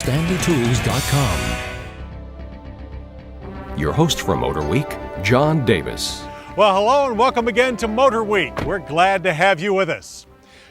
StanleyTools.com. Your host for Motorweek, John Davis. Well, hello and welcome again to Motorweek. We're glad to have you with us.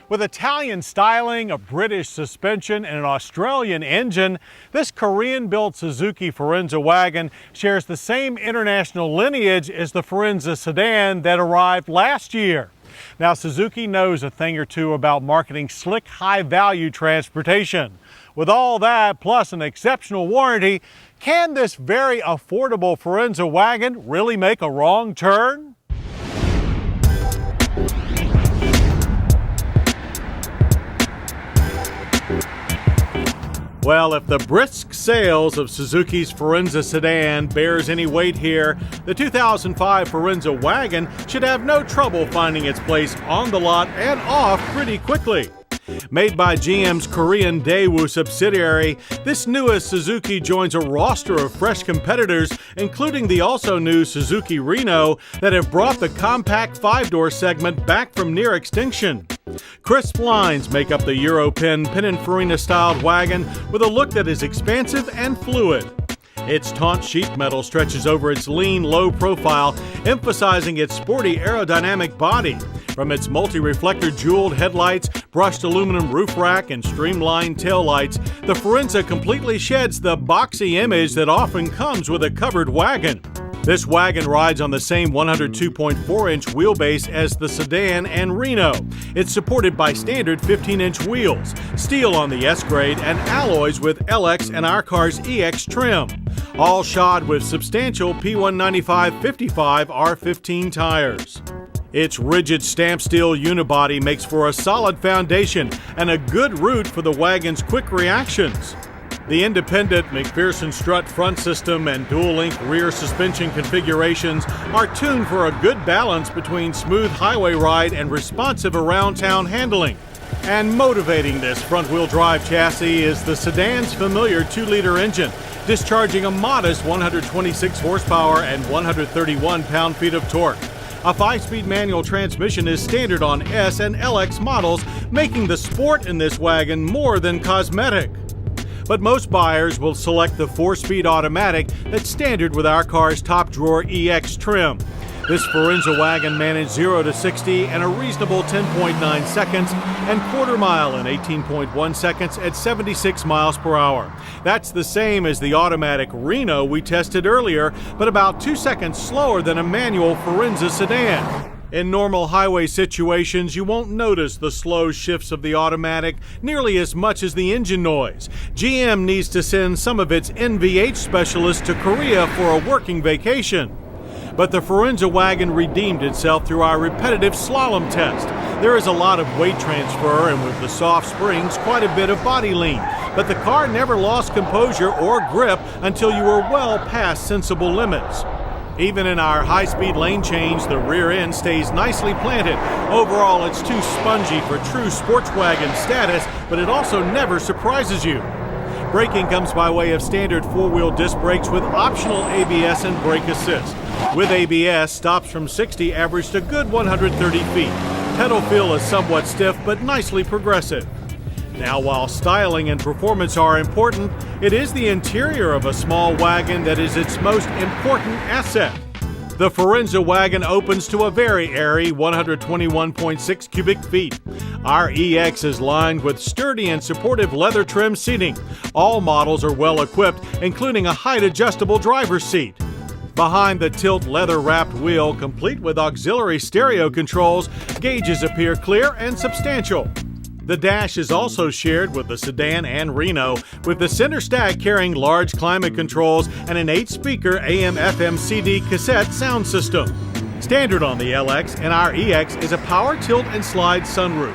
With Italian styling, a British suspension, and an Australian engine, this Korean-built Suzuki Forenza Wagon shares the same international lineage as the Forenza sedan that arrived last year. Now, Suzuki knows a thing or two about marketing slick, high-value transportation. With all that, plus an exceptional warranty, can this very affordable Forenza wagon really make a wrong turn? Well, if the brisk sales of Suzuki's Forenza sedan bears any weight here, the 2005 Forenza wagon should have no trouble finding its place on the lot and off pretty quickly. Made by GM's Korean Daewoo subsidiary, this newest Suzuki joins a roster of fresh competitors, including the also new Suzuki Reno, that have brought the compact five-door segment back from near extinction. Crisp lines make up the Europin Pininfarina-styled wagon with a look that is expansive and fluid. Its taunt sheet metal stretches over its lean, low profile, emphasizing its sporty aerodynamic body. From its multi-reflector jeweled headlights, brushed aluminum roof rack, and streamlined taillights, the Forenza completely sheds the boxy image that often comes with a covered wagon. This wagon rides on the same 102.4-inch wheelbase as the sedan and Reno. It's supported by standard 15-inch wheels, steel on the S-grade, and alloys with LX and our car's EX trim, all shod with substantial P195/55 R15 tires. Its rigid stamped steel unibody makes for a solid foundation and a good route for the wagon's quick reactions. The independent McPherson strut front system and dual-link rear suspension configurations are tuned for a good balance between smooth highway ride and responsive around-town handling. And motivating this front-wheel drive chassis is the sedan's familiar 2-liter engine, discharging a modest 126 horsepower and 131 pound-feet of torque. A 5-speed manual transmission is standard on S and LX models, making the sport in this wagon more than cosmetic. But most buyers will select the 4-speed automatic that's standard with our car's top-drawer EX trim. This Forenza wagon managed 0 to 60 in a reasonable 10.9 seconds and quarter mile in 18.1 seconds at 76 miles per hour. That's the same as the automatic Reno we tested earlier, but about 2 seconds slower than a manual Forenza sedan. In normal highway situations, you won't notice the slow shifts of the automatic nearly as much as the engine noise. GM needs to send some of its NVH specialists to Korea for a working vacation. But the Forenza wagon redeemed itself through our repetitive slalom test. There is a lot of weight transfer and with the soft springs, quite a bit of body lean. But the car never lost composure or grip until you were well past sensible limits. Even in our high-speed lane change, the rear end stays nicely planted. Overall, it's too spongy for true sports wagon status, but it also never surprises you. Braking comes by way of standard 4-wheel disc brakes with optional ABS and brake assist. With ABS, stops from 60 averaged a good 130 feet. Pedal feel is somewhat stiff, but nicely progressive. Now, while styling and performance are important, it is the interior of a small wagon that is its most important asset. The Forenza wagon opens to a very airy 121.6 cubic feet. Our EX is lined with sturdy and supportive leather trim seating. All models are well equipped, including a height-adjustable driver's seat. Behind the tilt leather-wrapped wheel, complete with auxiliary stereo controls, gauges appear clear and substantial. The dash is also shared with the sedan and Reno, with the center stack carrying large climate controls and an 8-speaker AM/FM CD cassette sound system. Standard on the LX and our EX is a power tilt and slide sunroof.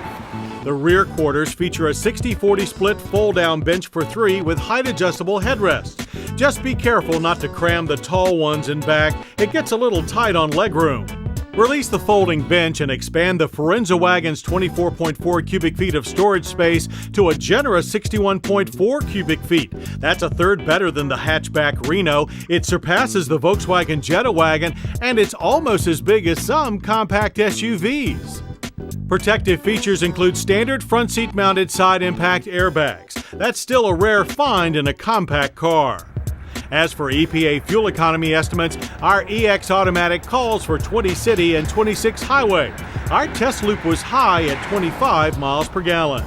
The rear quarters feature a 60-40 split fold-down bench for 3 with height-adjustable headrests. Just be careful not to cram the tall ones in back. It gets a little tight on legroom. Release the folding bench and expand the Forenza wagon's 24.4 cubic feet of storage space to a generous 61.4 cubic feet. That's a third better than the hatchback Reno. It surpasses the Volkswagen Jetta wagon, and it's almost as big as some compact SUVs. Protective features include standard front seat mounted side impact airbags. That's still a rare find in a compact car. As for EPA fuel economy estimates, our EX Automatic calls for 20 city and 26 highway. Our test loop was high at 25 miles per gallon.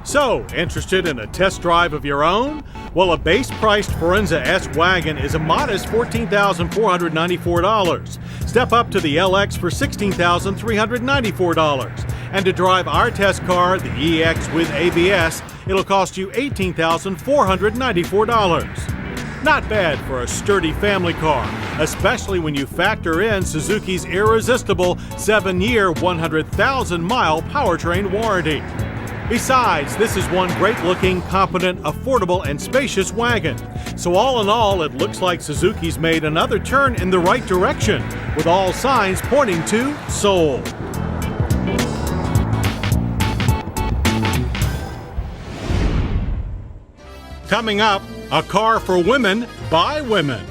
So, interested in a test drive of your own? Well, a base-priced Forenza S Wagon is a modest $14,494. Step up to the LX for $16,394. And to drive our test car, the EX with ABS, it'll cost you $18,494. Not bad for a sturdy family car, especially when you factor in Suzuki's irresistible 7-year, 100,000-mile powertrain warranty. Besides, this is one great-looking, competent, affordable, and spacious wagon. So all in all, it looks like Suzuki's made another turn in the right direction, with all signs pointing to sold. Coming up, a car for women by women.